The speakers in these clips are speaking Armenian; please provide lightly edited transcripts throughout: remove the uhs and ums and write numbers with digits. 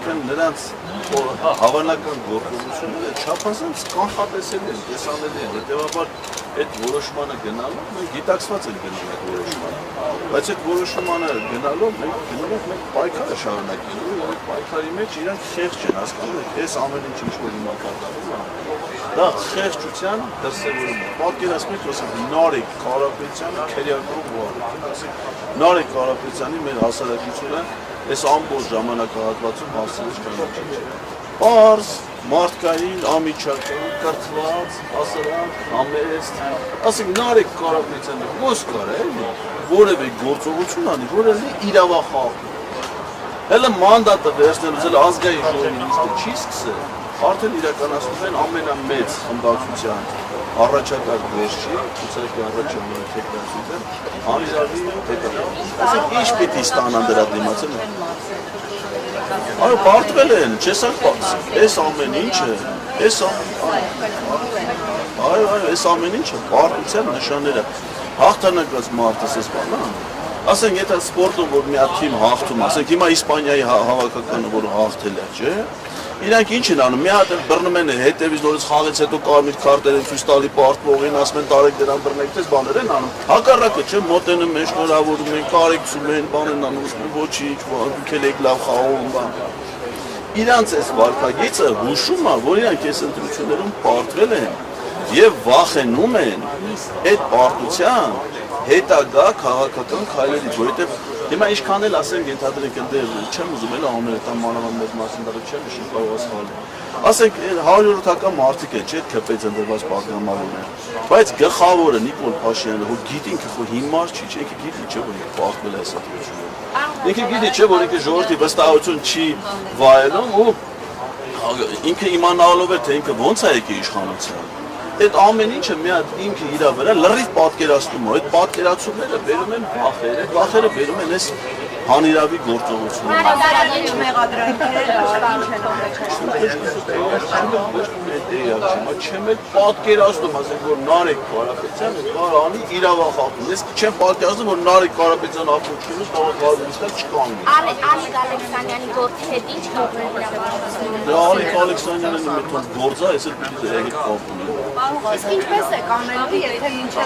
այսինքն նրանց հավանական գործողությունները չափազանց կանխատեսելի են, տեսանելի են, հետևաբար այդ որոշմանը գնալով մենք գիտակցված ենք գնում այդ որոշմանը, բայց այդ որոշմանը գնալով մենք գնում ենք պայքարը շարունակելու եւ այդ պայքարի մեջ իրանք խեղճ են, հասկանում եք, այս ամեն ինչ ինչ որ հիմա կատարվում է, դա խեղճության դրսևորում է, պատկերացնեք, ասենք Նարեկ Կարապետյանը քերիակով ուղղակի, ասենք Նարեկ Կարապետյանի մեր հասարակությունը այս ամբողջ ժամանակահատվածում հասցրեց ճանաչել։ Պարզ, մարդկային, ամիջական, կրթված, հասարակ, համեստ, ասենք Նարեկ Կարապետյանը ո՞ս կար է, որևէ գործողություն անի, որը իրավախախտ։ Հələ մանդատը վերցնելուց էլ ազգային ժողովի նիստը չի սկսել, արդեն իրականացնում են ամենամեծ խմբակցության առաջատար վերջի, ցուցակի առաջամուտ հետազոտել, անիրավի հետազոտել։ Ասենք ինչ պիտի ստանան դրա դիմացը։ Այո, պարտվել են, չես ակպած, այս ամեն ինչը, այս ամեն ինչը պարտության նշանները, հաղթանակած մարդը սես բանան, ասենք եթե սպորտում, որ մի հատ թիմ հաղթում, ասենք հիմա Իսպանիայի հավաքականը, որ հաղթել է, չէ, իրանք ինչ են անում, մի հատ էլ բռնում են հետևից նորից խաղից հետո կարմիր քարտեր են ցույց տալի պարտվողին, ասում են տարեք դրան բռնեք, դες բաներ են անում, հակառակը չէ, մոտենում են, շնորհավորում են, կարեկցում են, բան են անում, ոչինչ, դուք եք լավ խաղում, բան։ Իրանց այս վարքագիծը հուշում է, որ իրանք այս ընտրություններում պարտվել են եւ վախենում են այդ պարտության հետագա քաղաքական քայլերից, որովհետեւ հիմա ինչքան էլ ասենք ենթադրենք ընդ չեմ ուզում էլ անել այդ մանավանդ մեծ մասին դառը չեմ շին կարող ասալ։ Ասենք 100-ական մարդիկ են, չէ՞, քպեց ընդրված պատգամավորներ։ Բայց գլխավորը Նիկոլ Փաշինյանը, որ գիտի ինքը հիմար չի, չէ՞, ինքը գիտի չէ, որ պարտվել է այս ընտրությունում։ Ինքը գիտի չէ, որ ինքը ժողովրդի վստահություն չի վայելում ու ինքը իմանալով էր, թե ինքը ոնց է եկել իշխանության։ Այդ ամեն ինչը մի հատ ինքը իր վրա լրիվ պատկերացնում է, այդ պատկերացումները բերում են վախեր, այդ վախերը բերում են այս հանիրավի գործողությունը։ Չեմ էլ պատկերացնում, ասենք, որ Նարեկ Կարապետյանը կարող անի իրավախախտում, ես չեմ պատկերացնում, որ Նարեկ Կարապետյանը ապօրինությունից կարող վարվիստակ չկանգնի։ Ալիկ Ալեքսանյանի գործի հետ ինչ կողմեր հրավառություն։ Դա Ալիկ Ալեքսանյանը մեթոդ գործ է, այս էլ պիտի դրա հետ կապ ունի։ Իսկ ինչպես է կանելու, եթե մինչև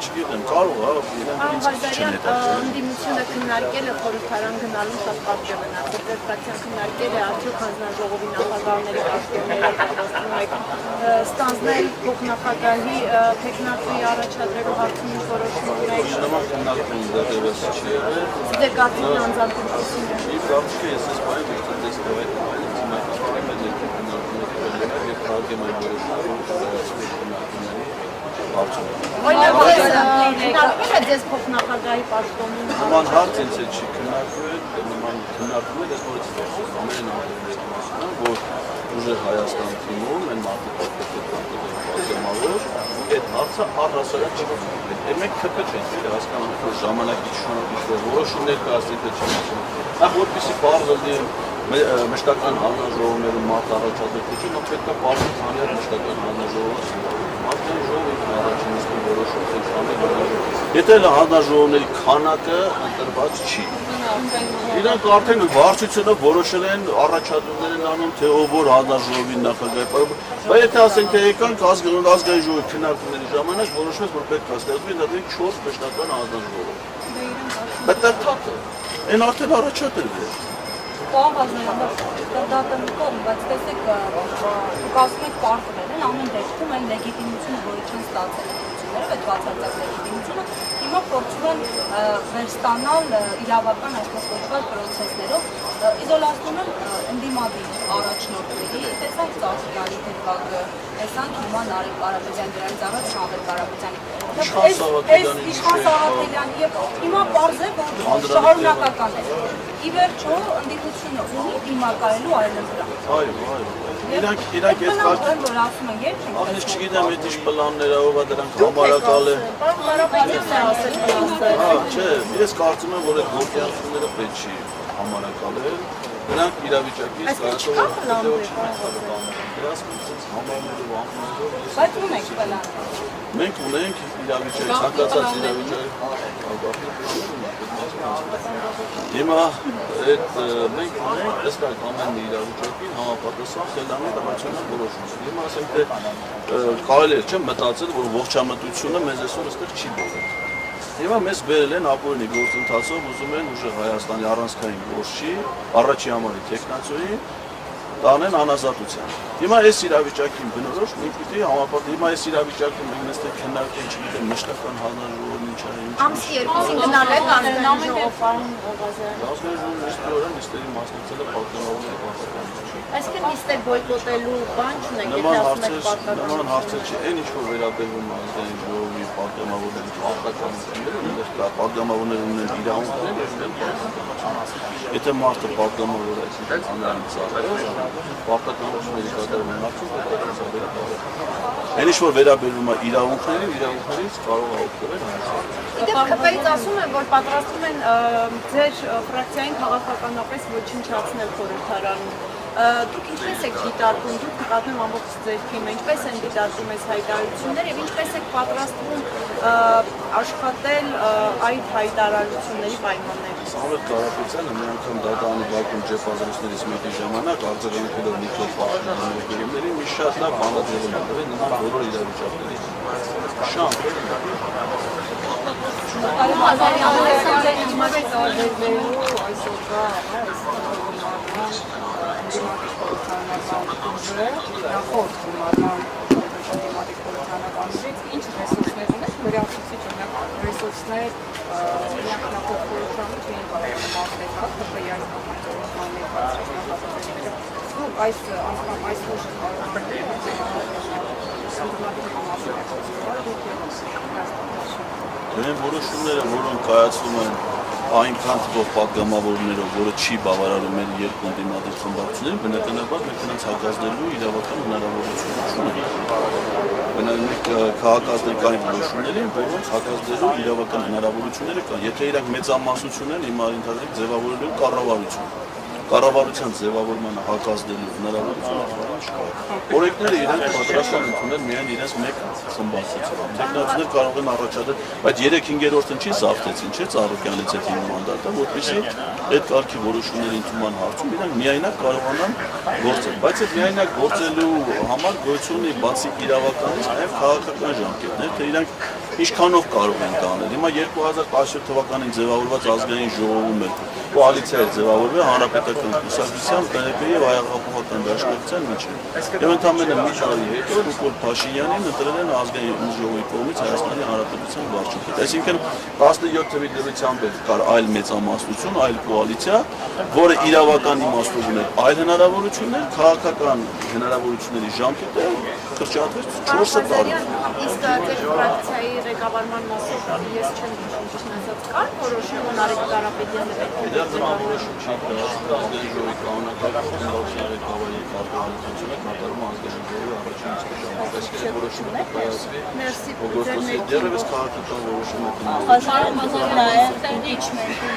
Չգիտեմ, կարող է, ընդդիմությունը քննարկել է խորհրդարան գնալու շատ պատճառ են, ձեր ֆրակցիան քննարկել է արդյոք հանձնաժողովի նախագահների պաշտոնները պատրաստում եք ստանձնել փոխնախագահի տեխնատվի առաջադրելու հարցում որոշումներ։ Նման քննարկում դեռևս չի եղել։ Ձեր կարծիքն անձնատուփությունը։ Իմ կարծիքը ես այս բանը միշտ տեսնում եմ, քննարկում եմ այդ քննարկումները եւ քաղաքի մեր Քննարկվել է ձեզ փոխնախագահի պաշտոնում։ Նման հարց ինձ հետ չի քննարկվել, նման քննարկում է դες նորից տեսնում ամեն ամեն որ ուժեղ Հայաստան թիմում են մարդիկ պատգամավոր, այդ հարցը առհասարակ չի քննարկվել։ Մենք քպետ ենք հասկանում, որ ժամանակի շնորհիվ որոշումներ կայացնել չեն։ Նախ որպեսզի բարձր լինի մշտական հանրաժողովներում մարդ առաջադրել, չէ՞ նա պետք է բարձր քաներ մշտական հանրաժողով։ Մարդկային ժողովը առաջինիսկի որոշում է քանել։ Եթե հանրաժողովների քանակը ընտրված չի։ Իրանք արդեն վարչությունը որոշել են առաջադրումներ են անում, թե ով որ հանրաժողովի նախագահ է։ Բայց եթե ասենք թե եկանք ազգային ժողովի քննարկումների ժամանակ որոշվեց, որ պետք է ստեղծվի ընդհանրապես 4 մշտական հանրաժողով։ Բայց դա թափ է։ Այն արդեն առաջադրվել է։ Դատը մի կողմ, բայց տեսեք, դուք ասում եք պարտվել են, ամեն դեպքում այն լեգիտիմությունը, որը չեն ստացել ընտրությունները, այդ բացարձակ լեգիտիմությունը, հիմա փորձում են վերստանալ իրավական այսպես կոչված պրոցեսներով, իզոլացնում են ընդդիմադիր առաջնորդների տեսանք Ծաղիկյանի դեպքը, տեսանք հիմա Նարեկ Կարապետյան, դրանից առաջ Շամվել Կարապետյանի։ Իշխան Սաղաթելյանի եւ հիմա պարզ է, որ շարունակական է։ Ի վերջո ընդդիմությունը ունի դիմակայելու այլն վրա։ Այո։ Իրանք այդ կարգին որ ասում են երբ են։ Ահա չգիտեմ այդ ինչ պլաններով ով է դրանք համարակալ է։ Կարապետյանն է ասել։ Հա, չէ, ես կարծում եմ, որ այդ գործիքները պետք չի համարակալել։ Նրանք իրավիճակից կարծում են, Բայց ունենք պլան։ մենք ունենք իրավիճակ, ցանկացած իրավիճակ։ Հիմա այդ մենք ունենք տեսնենք ամեն մի իրավիճակին համապատասխան խելամիտ ռացիոնալ որոշում։ Հիմա ասենք թե կարելի է չէ մտածել, որ ողջամտությունը մեզ այսօր այստեղ չի բերել։ Հիմա մեզ բերել են ապօրինի գործընթացով, ուզում են ուժեղ Հայաստանի առանցքային գործի, առաջի համարի տեխնացուի տանեն անազատության։ Հիմա այս իրավիճակին բնորոշ մենք պիտի համապատասխան, հիմա այս իրավիճակում մենք նստել քննարկել, չգիտեմ, մշտական հանրաժողովն ինչ է, Ամսի երկուսին գնալ եք Ազգային ժողովարան Ղազարյան։ Ազգային ժողովի նիստերի մասնակցելը պատկանողների պարտականություն չի։ Այսինքն նիստեր բոյկոտելու բան չունենք, եթե Նման ասում եք պատկանող։ հարցեր չի, այն ինչ որ վերաբերվում է ազգային ժողովի պատգամավորների պարտականությունները, այնտեղ կա պատգամավորները ունեն իրավունքներ եւ ունեն պարտականություն։ Եթե մարդը պատգամավոր է, այսինքն անանից պարտականությունների կատարումը մարդու պետք է Այն ինչ որ վերաբերվում է իրավունքներից կարող է օգտվել Իդեպ ԿՊ-ից ասում են, որ պատրաստում են ձեր ֆրակցիային քաղաքականապես ոչնչացնել խորհրդարանում։ Դուք ինչպես եք դիտարկում, դուք նկատում ամբողջ ձեր թիմը, ինչպես են դիտարկում այս հայտարարությունները եւ ինչպես եք պատրաստվում աշխատել այդ հայտարարությունների պայմաններում։ Սամվել Կարապետյանը մի անգամ դատարանի բակում ջեփազրույցներից մեկի ժամանակ արձագանքելով Նիկոլ Փաշինյանի երկրներին մի շատ լավ բանաձևում է տվել նման բոլոր իրավիճակների շան։ Ինչ ռեսուրսներ ունես, լրացուցիչ ունեք ռեսուրսներ միակնապով խորհրդարանում չեն պատասխանել այս անգամ այս ուժը Դրանք որոշումները, որոնք կայացվում են այնքան թվով պատգամավորներով, որը չի բավարարում մեր երկու ընդդիմադիր խմբակցություններին, բնականաբար մենք նրանց հակազդելու իրավական հնարավորություն ունենք։ Մենք քաղաքացիական որոշումներին, որոնց հակազդելու իրավական հնարավորությունները կան։ Եթե իրանք մեծամասնություն են, հիմա ընդհանրապես ձևավորելու կառավարություն։ Կառավարության ձևավորմանը հակազդելու հնարավորությունը չկա։ Օրենքները իրենք պատրաստան ընդունել միայն իրենց մեկ խմբակցությամբ։ Տեխնացիներ կարող են առաջադրել, բայց 3/5-ն չի զավթեցին, չէ՞, Ծառուկյանից այդ մանդատը, որպեսզի այդ կարգի որոշումների ընդունման հարցում իրենք միայնակ կարողանան գործել։ Բայց այդ միայնակ գործելու համար գոյություն ունի բացի իրավականից նաև քաղաքական ժամկետներ, թե իրենք ինչքանով կարող են կանել։ Հիմա 2017 թվականին ձևավորված ազգային ժողովում էր կոալիցիա էր ձևավորվել հանրապետական կուսակցության, ԲՆՊ-ի եւ Հայ-Հեղափոխական դաշնակցության միջեւ։ Եվ ընդամենը մի տարի հետո Նիկոլ Փաշինյանին ընտրել են ազգային ժողովի կողմից Հայաստանի Հանրապետության վարչապետ։ Այսինքն 17 թվականի դրությամբ կար այլ մեծամասնություն, այլ կոալիցիա, որը իրավական իմաստով ուներ այլ հնարավորություններ, քաղաքական հնարավորությունների ժամկետը կրճատվեց 4 տարի։ Իսկ ձեր ֆրակցիայի ղեկավարման մասով ես չեմ հիշում ճիշտ ասած կար որոշում Նարեկ Կարապետյանը պետք է Դրան որոշում չի ազգային ժողովի կանոնակարգ խմբակցությունների կառավարի կառավարությունը կատարում ազգային ժողովի առաջին իսկ ժամանակ որոշումը կայացվի օգոստոսի դեռևս քաղաքական որոշում է impeachment-ի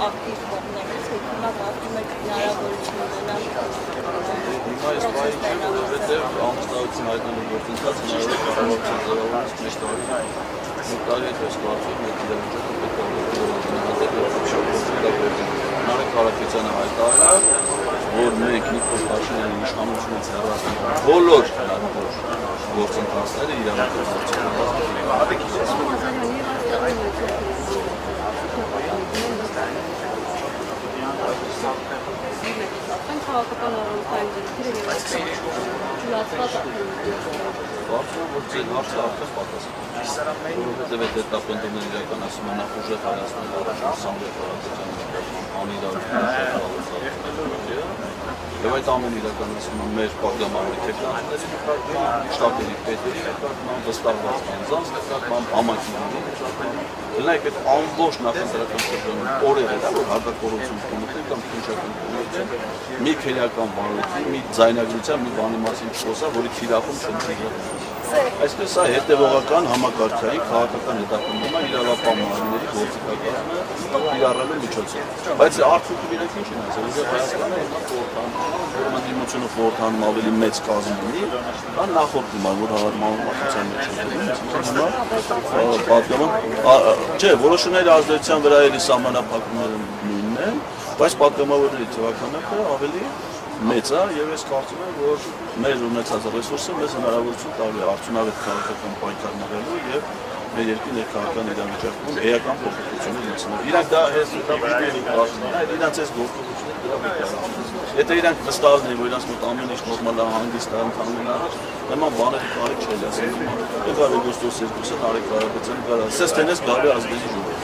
ակտիվ կողմներից հիմա կարծում եք հնարավորություն ունենալ Հիմա այս բայի չէ, որովհետև ամուսնալություն հայտնելու գործընթաց հնարավոր կառավարության ձևավորումից մեծ տարի մեկ տարի հետո ես կարծում եմ իրավիճակը պետք է Նարեկ Կարապետյանը հայտարարել, որ մենք Նիկոլ Փաշինյանի իշխանությունից հեռացնենք բոլոր գործընթացները իրավական քաղաքական առողջային դեպքերը եւ այստեղ ճուլացված Կարծում եմ, որ ձեր հարցը արդեն պատասխան է։ Որովհետև այդ հետապնդումները իրականացում են նախ ուժեղ Հայաստանի առաջին Սամվել Կարապետյանի անիրավություն Եվ այդ ամեն իրականացումը մեր պատգամավորի տեխնիկաների նկատմամբ, շտաբերի պետերի նկատմամբ, վստահված անձանց նկատմամբ, համակիրների նկատմամբ։ Լնայք այդ ամբողջ նախընտրական շրջանում օրեր է դա, որ հակակոռուպցիոն կոմիտեն կամ քննչական կոմիտեն մի քերական վարույթի, մի ձայնագրության, մի բանի մասին խոսա, որի թիրախում չընտրի։ Այսպես սա հետևողական համակարգային քաղաքական հետապնդում է իրավապահ մարմինների գործիքակազմը իրառելու միջոցով։ Բայց արդյունքում իրենք ինչ են ասել, որ Հայաստանը հիմա դիմությունը խորհրդանում ավելի մեծ կազմ ունի, քան նախորդ դիման, որ համարտության մեջ է։ Չէ, որոշումների ազդեցության վրա էլի սահմանափակումները նույնն են, բայց պատգամավորների թվականակը ավելի մեծ է եւ ես կարծում եմ, որ մեր ունեցած ռեսուրսը մեզ հնարավորություն տալի արդյունավետ քաղաքական պայքարելու եւ մեր երկրի ներքաղաքական իրավիճակում էական փոփոխություններ ունենալ։ Իրանք դա հետապնդելի կարծում են, իրանք այս գործողությունները դրա մեջ են։ Եթե իրանք վստահ են, որ իրանք մոտ ամեն ինչ նորմալ է, հանգիստ է ընթանում, նման բաների կարիք չէ ասել։ Եկավ օգոստոս 2-ը Նարեկ Կարապետյանը գարա, ասես տենես գալի ազգերի ժողով։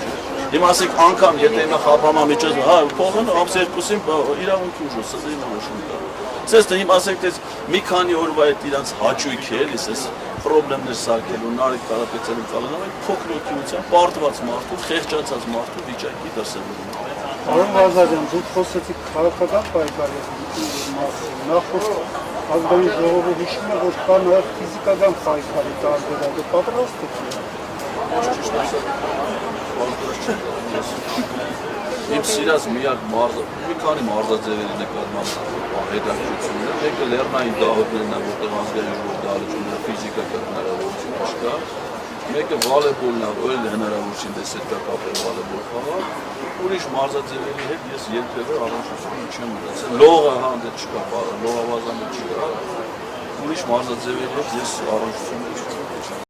Հիմա ասենք անգամ եթե հիմա խափամա միջոց, հա, փողն ամս 2-ին իրավունքի ուժը սզի նշում կա։ Ասես թե հիմա ասենք դες մի քանի օրվա այդ իրանց հաճույք է, ասես խնդիրներ սարքելու Նարեկ Կարապետյանի կալանով այդ փոքր օգնության պարտված մարդու, խեղճացած մարդու վիճակի դրսևորում։ Պարոն Ղազարյան, դուք խոսեցիք քաղաքական պայքարի մասին, նախորդ ազգային ժողովը հիշում է, որ կա նաև ֆիզիկական պայքարի տարբերակը, պատրաստ եք։ Իմ սիրած միակ մի քանի մարզաձևերի նկատմամբ հետաքրքրություններ, մեկը լեռնային դահուկներն է, որտեղ ազգային ժողովի դահլիճները ֆիզիկական հնարավորություն չկա, մեկը վոլեյբոլն է, որ հնարավորություն դեսետկա կապել վոլեյբոլ խաղալ, ուրիշ մարզաձևերի հետ ես երբևէ առնչություն չեմ ունեցել, լողը հանդեպ չկա, լողավազանը չկա, ուրիշ մարզաձևերի հետ ես առնչություն չեմ ունեցել։